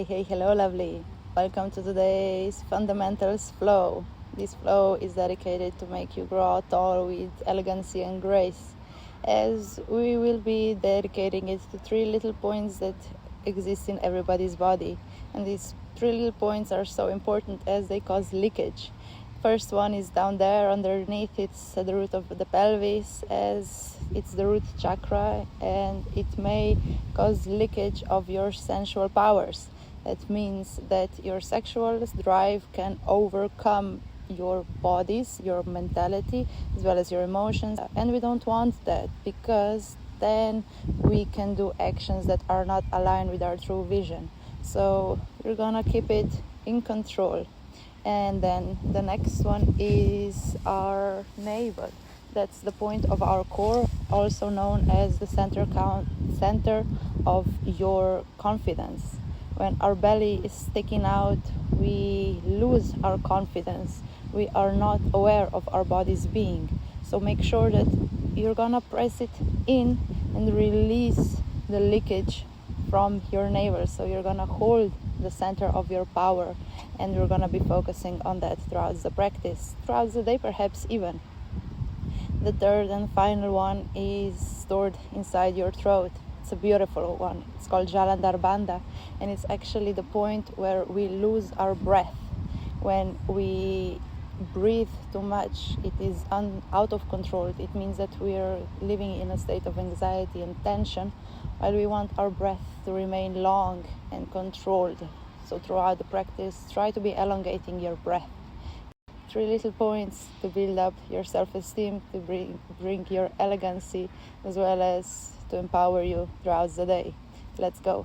Hey, hello, lovely. Welcome to today's Fundamentals Flow. This flow is dedicated to make you grow tall with elegancy and grace, as we will be dedicating it to three little points that exist in everybody's body. And these three little points are so important as they cause leakage. First one is down there underneath, it's at the root of the pelvis, as it's the root chakra, and it may cause leakage of your sensual powers. That means that your sexual drive can overcome your bodies, your mentality, as well as your emotions, and we don't want that, because then we can do actions that are not aligned with our true vision. So we're gonna keep it in control. And then the next one is our navel. That's the point of our core, also known as the center of your confidence. When our belly is sticking out, we lose our confidence. We are not aware of our body's being. So make sure that you're gonna press it in and release the leakage from your navel. So you're gonna hold the center of your power, and we're gonna be focusing on that throughout the practice, throughout the day perhaps even. The third and final one is stored inside your throat. It's a beautiful one. It's called Jalandhar Bandha, and it's actually the point where we lose our breath. When we breathe too much, it is out of control. It means that we are living in a state of anxiety and tension, while we want our breath to remain long and controlled. So throughout the practice, try to be elongating your breath. Three little points to build up your self-esteem, to bring your elegancy, as well as to empower you throughout the day. Let's go.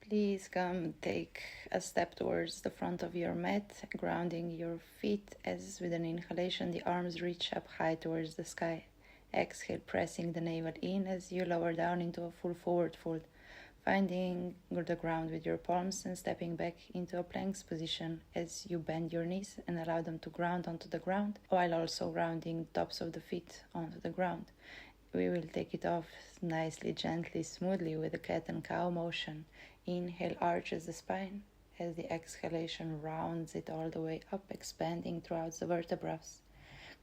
Please come take a step towards the front of your mat, grounding your feet, as with an inhalation the arms reach up high towards the sky. Exhale, pressing the navel in as you lower down into a full forward fold, finding the ground with your palms and stepping back into a plank position as you bend your knees and allow them to ground onto the ground, while also grounding the tops of the feet onto the ground. We will take it off nicely, gently, smoothly with a cat and cow motion. Inhale arches the spine as the exhalation rounds it all the way up, expanding throughout the vertebrae.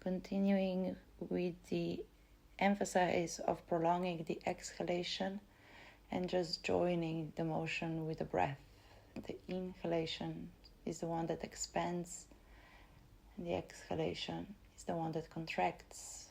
Continuing with the emphasis of prolonging the exhalation and just joining the motion with the breath. The inhalation is the one that expands, and the exhalation is the one that contracts.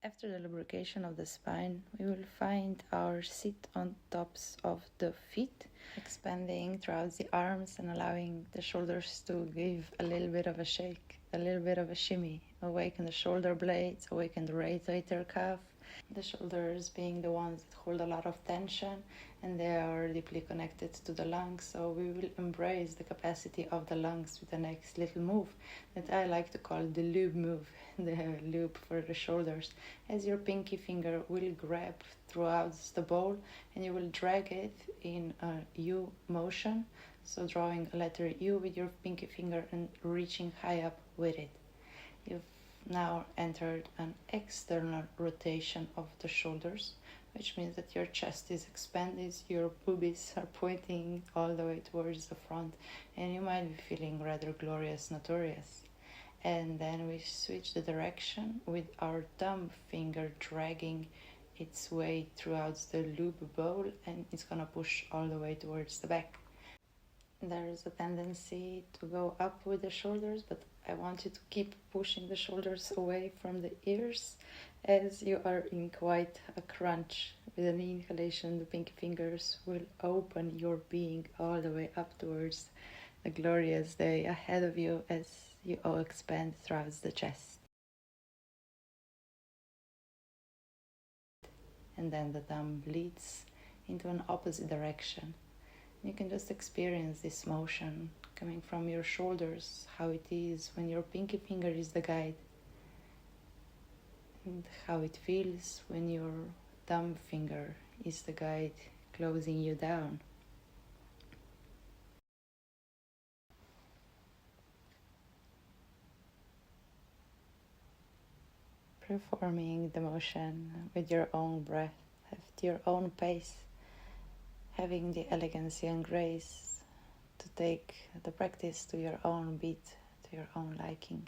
After the lubrication of the spine, we will find our seat on tops of the feet, expanding throughout the arms and allowing the shoulders to give a little bit of a shake, a little bit of a shimmy. Awaken the shoulder blades, awaken the rotator cuff. The shoulders being the ones that hold a lot of tension, and they are deeply connected to the lungs, so we will embrace the capacity of the lungs with the next little move that I like to call the loop move, the loop for the shoulders, as your pinky finger will grab throughout the bowl and you will drag it in a U motion, so drawing a letter U with your pinky finger and reaching high up with it. You've now entered an external rotation of the shoulders, which means that your chest is expanded, your boobies are pointing all the way towards the front, and you might be feeling rather glorious, notorious. And then we switch the direction with our thumb finger dragging its way throughout the loop bowl, and it's gonna push all the way towards the back. There's a tendency to go up with the shoulders, but I want you to keep pushing the shoulders away from the ears as you are in quite a crunch. With an inhalation, the pinky fingers will open your being all the way up towards the glorious day ahead of you as you all expand throughout the chest. And then the thumb leads into an opposite direction. You can just experience this motion coming from your shoulders, how it is when your pinky finger is the guide, and how it feels when your thumb finger is the guide, closing you down. performing the motion with your own breath, at your own pace, having the elegancy and grace to take the practice to your own beat, to your own liking.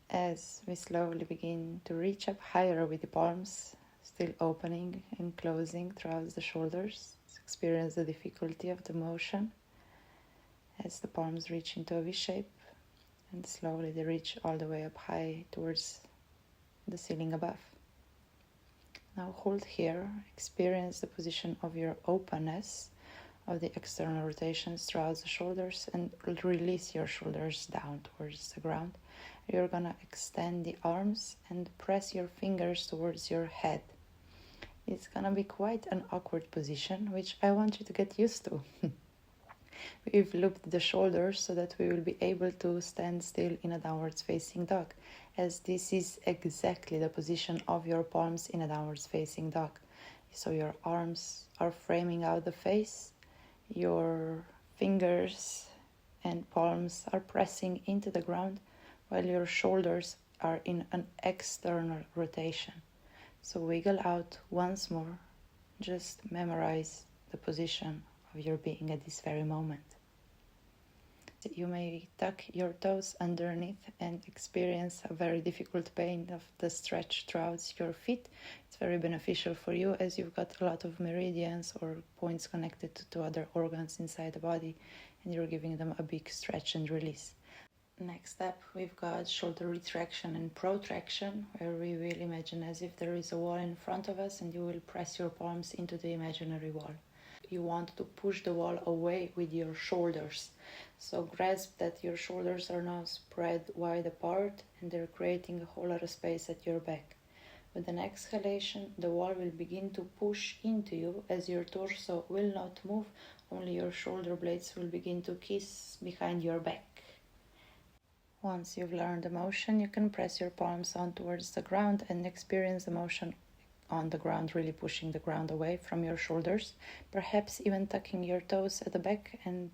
As we slowly begin to reach up higher with the palms, still opening and closing throughout the shoulders, experience the difficulty of the motion as the palms reach into a V shape, and slowly they reach all the way up high towards the ceiling above. Now hold here, experience the position of your openness, of the external rotations throughout the shoulders, and release your shoulders down towards the ground. You're gonna extend the arms and press your fingers towards your head. It's gonna be quite an awkward position, which I want you to get used to. We've looped the shoulders so that we will be able to stand still in a downwards facing dog, as this is exactly the position of your palms in a downwards facing dog. So your arms are framing out the face, your fingers and palms are pressing into the ground, while your shoulders are in an external rotation. So wiggle out once more, just memorize the position of your being at this very moment. You may tuck your toes underneath and experience a very difficult pain of the stretch throughout your feet. It's very beneficial for you as you've got a lot of meridians or points connected to other organs inside the body, and you're giving them a big stretch and release. Next up, we've got shoulder retraction and protraction, where we will imagine as if there is a wall in front of us and you will press your palms into the imaginary wall. You want to push the wall away with your shoulders. So grasp that your shoulders are now spread wide apart and they're creating a whole lot of space at your back. With an exhalation, the wall will begin to push into you as your torso will not move, only your shoulder blades will begin to kiss behind your back. Once you've learned the motion, you can press your palms on towards the ground and experience the motion on the ground, really pushing the ground away from your shoulders, perhaps even tucking your toes at the back and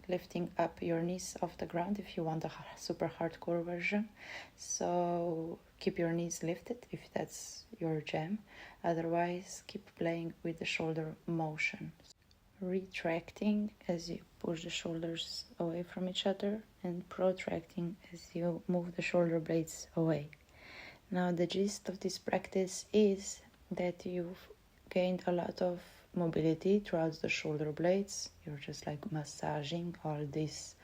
lifting up your knees off the ground if you want a super hardcore version. So keep your knees lifted if that's your jam. Otherwise, keep playing with the shoulder motion. Retracting as you push the shoulders away from each other and protracting as you move the shoulder blades away. Now the gist of this practice is that you've gained a lot of mobility throughout the shoulder blades. You're just like massaging all this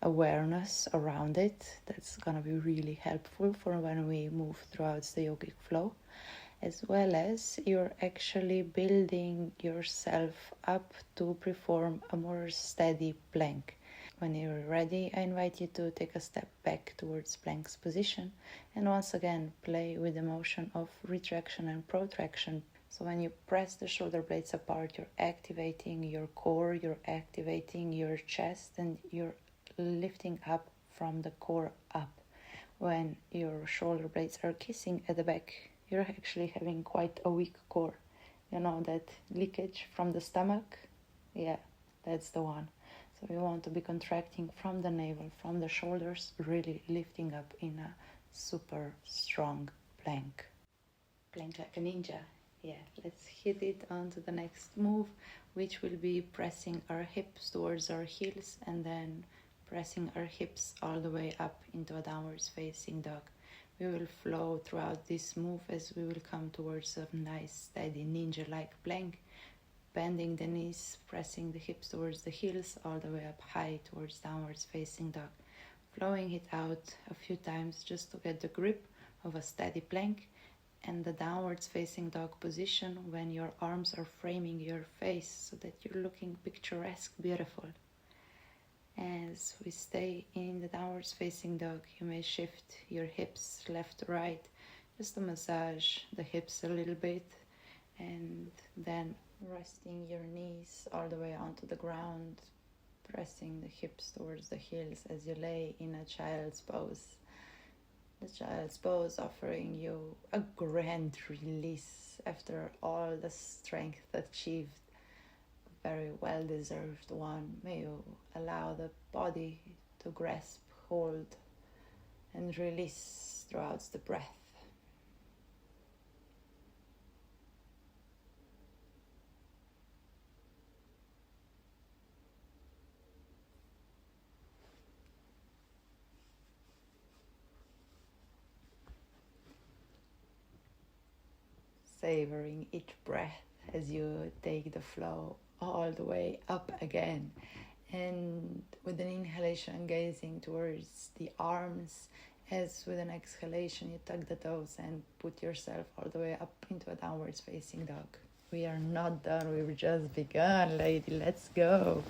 awareness around it. That's gonna be really helpful for when we move throughout the yogic flow, as well as you're actually building yourself up to perform a more steady plank. When you're ready, I invite you to take a step back towards plank's position and once again play with the motion of retraction and protraction. So when you press the shoulder blades apart, you're activating your core, you're activating your chest, and you're lifting up from the core up. When your shoulder blades are kissing at the back, you're actually having quite a weak core. You know that leakage from the stomach? Yeah, that's the one. So we want to be contracting from the navel, from the shoulders, really lifting up in a super strong plank. Plank like a ninja. Yeah, let's hit it on to the next move, which will be pressing our hips towards our heels and then pressing our hips all the way up into a downwards facing dog. We will flow throughout this move as we will come towards a nice steady ninja-like plank, bending the knees, pressing the hips towards the heels all the way up high towards downwards facing dog, flowing it out a few times just to get the grip of a steady plank and the downwards facing dog position when your arms are framing your face so that you're looking picturesque, beautiful. As we stay in the downwards facing dog, you may shift your hips left to right just to massage the hips a little bit, and then resting your knees all the way onto the ground, pressing the hips towards the heels as you lay in a child's pose. The child's pose offering you a grand release after all the strength achieved. Very well deserved one. May you allow the body to grasp hold and release throughout the breath. Savoring each breath as you take the flow all the way up again. And with an inhalation, gazing towards the arms, as with an exhalation, you tuck the toes and put yourself all the way up into a downwards facing dog. We are not done, we've just begun, lady. Let's go.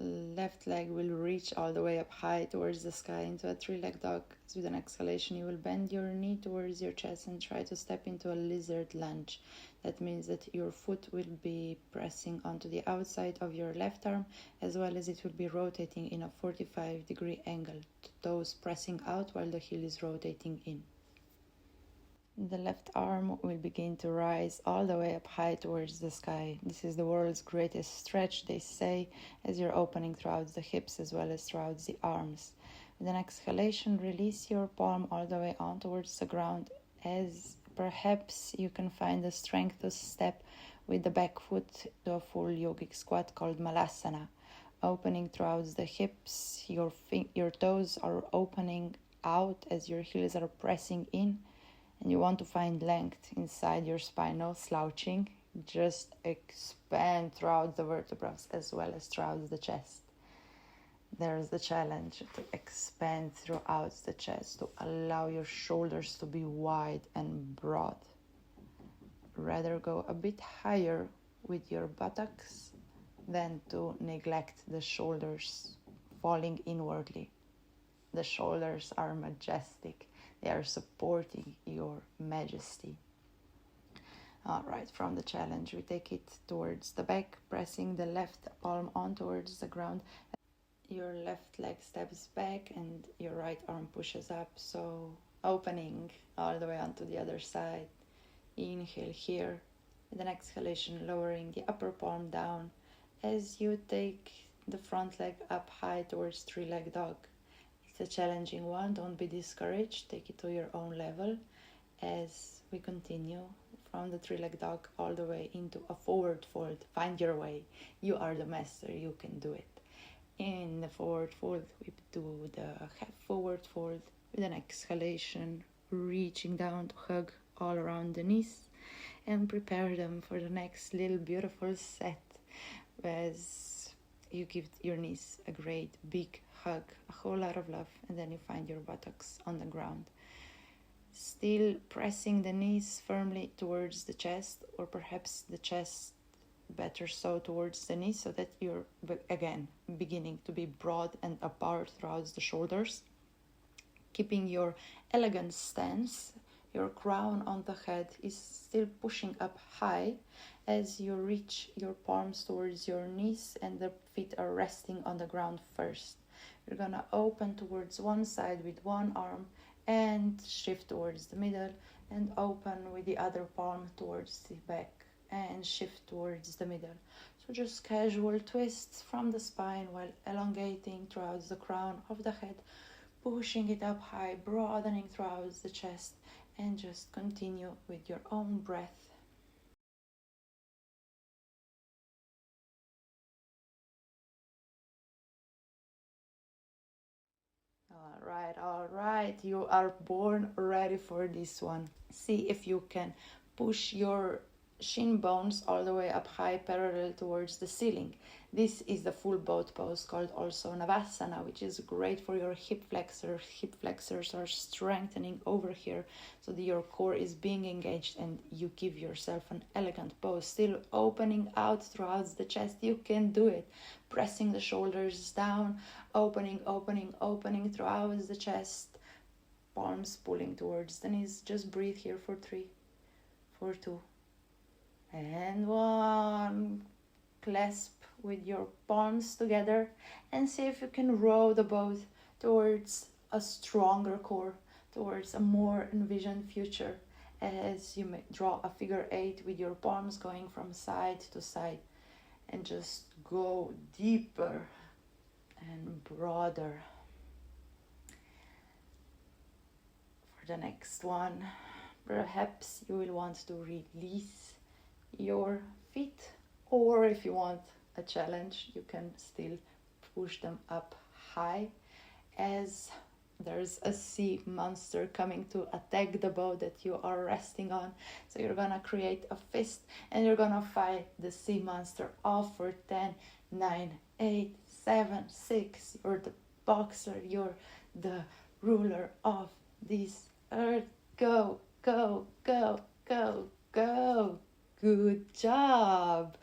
Left leg will reach all the way up high towards the sky into a three-leg dog. With an exhalation, you will bend your knee towards your chest and try to step into a lizard lunge. That means that your foot will be pressing onto the outside of your left arm, as well as it will be rotating in a 45-degree angle, toes pressing out while the heel is rotating in. The left arm will begin to rise all the way up high towards the sky. This is the world's greatest stretch, they say, as you're opening throughout the hips as well as throughout the arms. With an exhalation, release your palm all the way on towards the ground, as perhaps you can find the strength to step with the back foot to a full yogic squat called Malasana. Opening throughout the hips, your toes are opening out as your heels are pressing in. And you want to find length inside your spine, no slouching, just expand throughout the vertebrae as well as throughout the chest. There's the challenge to expand throughout the chest, to allow your shoulders to be wide and broad. Rather go a bit higher with your buttocks than to neglect the shoulders falling inwardly. The shoulders are majestic. They are supporting your majesty. All right, from the challenge, we take it towards the back, pressing the left palm on towards the ground. Your left leg steps back and your right arm pushes up. So opening all the way onto the other side. Inhale here. With an exhalation, lowering the upper palm down as you take the front leg up high towards three-leg dog. It's a challenging one, don't be discouraged, take it to your own level as we continue from the three-leg dog all the way into a forward fold. Find your way, you are the master, you can do it. In the forward fold, we do the half forward fold with an exhalation, reaching down to hug all around the knees and prepare them for the next little beautiful set as you give your knees a great big hug, a whole lot of love, and then you find your buttocks on the ground. Still pressing the knees firmly towards the chest, or perhaps the chest better so towards the knees, so that you're again beginning to be broad and apart throughout the shoulders. Keeping your elegant stance, your crown on the head is still pushing up high as you reach your palms towards your knees and the feet are resting on the ground first. You're gonna open towards one side with one arm and shift towards the middle, and open with the other palm towards the back and shift towards the middle. So just casual twists from the spine while elongating throughout the crown of the head, pushing it up high, broadening throughout the chest, and just continue with your own breath. All right, you are born ready for this one. See if you can push your shin bones all the way up high, parallel towards the ceiling. This is the full boat pose, called also Navasana, which is great for your hip flexors. Hip flexors are strengthening over here so that your core is being engaged and you give yourself an elegant pose, still opening out throughout the chest. You can do it. Pressing the shoulders down, opening throughout the chest, palms pulling towards the knees. Just breathe here for 3, for 2, and 1. Clasp with your palms together and see if you can row the boat towards a stronger core, towards a more envisioned future, as you may draw a figure 8 with your palms going from side to side, and just go deeper and broader. the next one, perhaps you will want to release your feet, or if you want a challenge, you can still push them up high, as there's a sea monster coming to attack the boat that you are resting on. So you're gonna create a fist and you're gonna fight the sea monster off for 10, 9, 8, 7, 6. You're the boxer, you're the ruler of this earth. Go, go, go, go, go. Good job.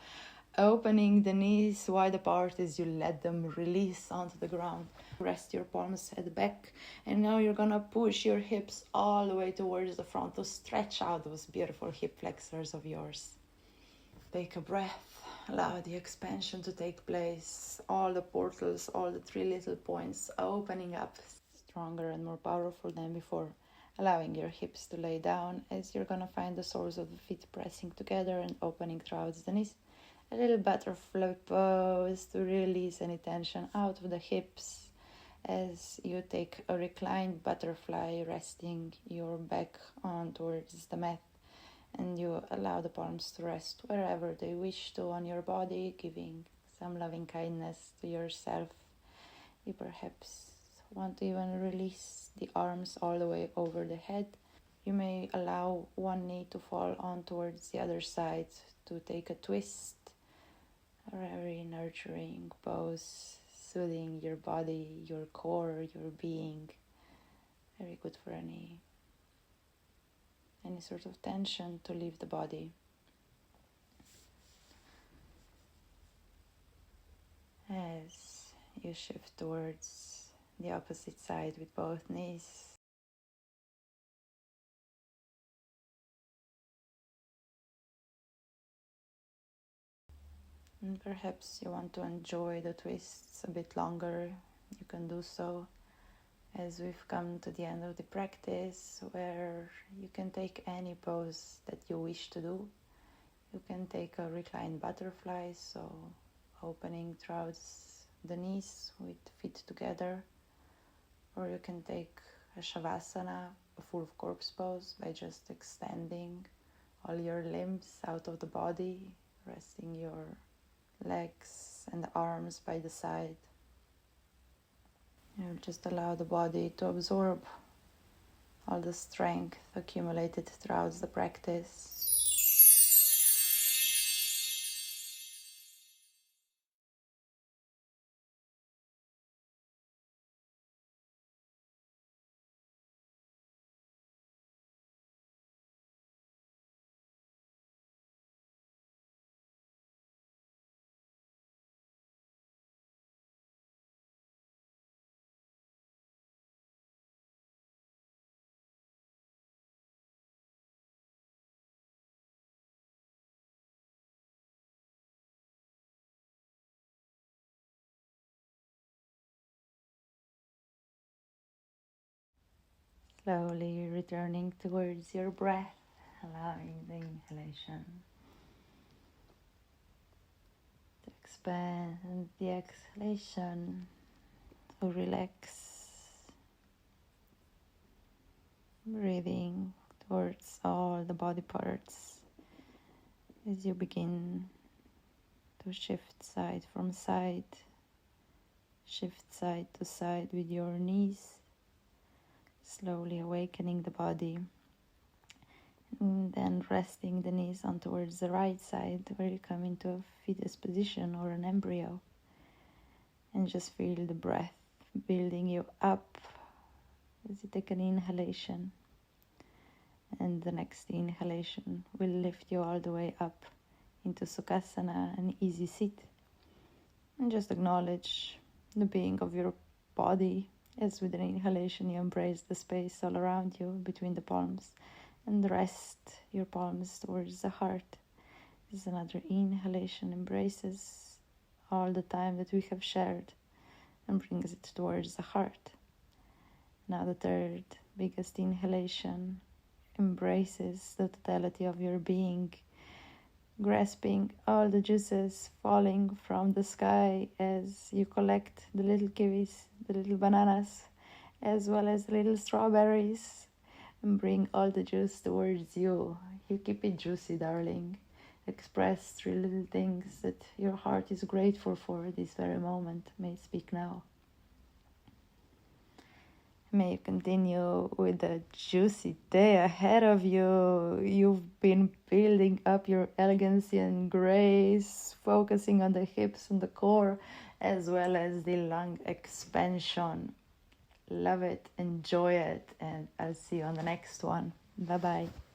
Opening the knees wide apart as you let them release onto the ground. Rest your palms at the back, and now you're gonna push your hips all the way towards the front to stretch out those beautiful hip flexors of yours. Take a breath, allow the expansion to take place, all the portals, all the 3 little points opening up, stronger and more powerful than before. Allowing your hips to lay down as you're gonna find the soles of the feet pressing together and opening towards the knees. A little butterfly pose to release any tension out of the hips as you take a reclined butterfly, resting your back on towards the mat, and you allow the palms to rest wherever they wish to on your body, giving some loving kindness to yourself. You perhaps want to even release the arms all the way over the head. You may allow one knee to fall on towards the other side to take a twist. A very nurturing pose, soothing your body, your core, your being. Very good for any sort of tension to leave the body. As you shift towards the opposite side with both knees, and perhaps you want to enjoy the twists a bit longer, you can do so, as we've come to the end of the practice, where you can take any pose that you wish to do. You can take a reclined butterfly, so opening towards the knees with feet together, or you can take a shavasana, a full corpse pose, by just extending all your limbs out of the body, resting your legs and arms by the side. You just allow the body to absorb all the strength accumulated throughout the practice. Slowly returning towards your breath, allowing the inhalation to expand and the exhalation to relax. Breathing towards all the body parts as you begin to shift side from side, shift side to side with your knees, slowly awakening the body, and then resting the knees on towards the right side, where you come into a fetus position or an embryo, and just feel the breath building you up as you take an inhalation, and the next inhalation will lift you all the way up into Sukhasana, an easy seat, and just acknowledge the being of your body, as with an inhalation you embrace the space all around you between the palms, and rest your palms towards the heart. This is another inhalation, embraces all the time that we have shared and brings it towards the heart. Now the third biggest inhalation embraces the totality of your being, grasping all the juices falling from the sky as you collect the little kiwis, the little bananas, as well as little strawberries, and bring all the juice towards you. You keep it juicy, darling. Express 3 little things that your heart is grateful for this very moment. May it speak now. May you continue with the juicy day ahead of you. You've been building up your elegancy and grace, focusing on the hips and the core, as well as the lung expansion. Love it, enjoy it, and I'll see you on the next one. Bye-bye.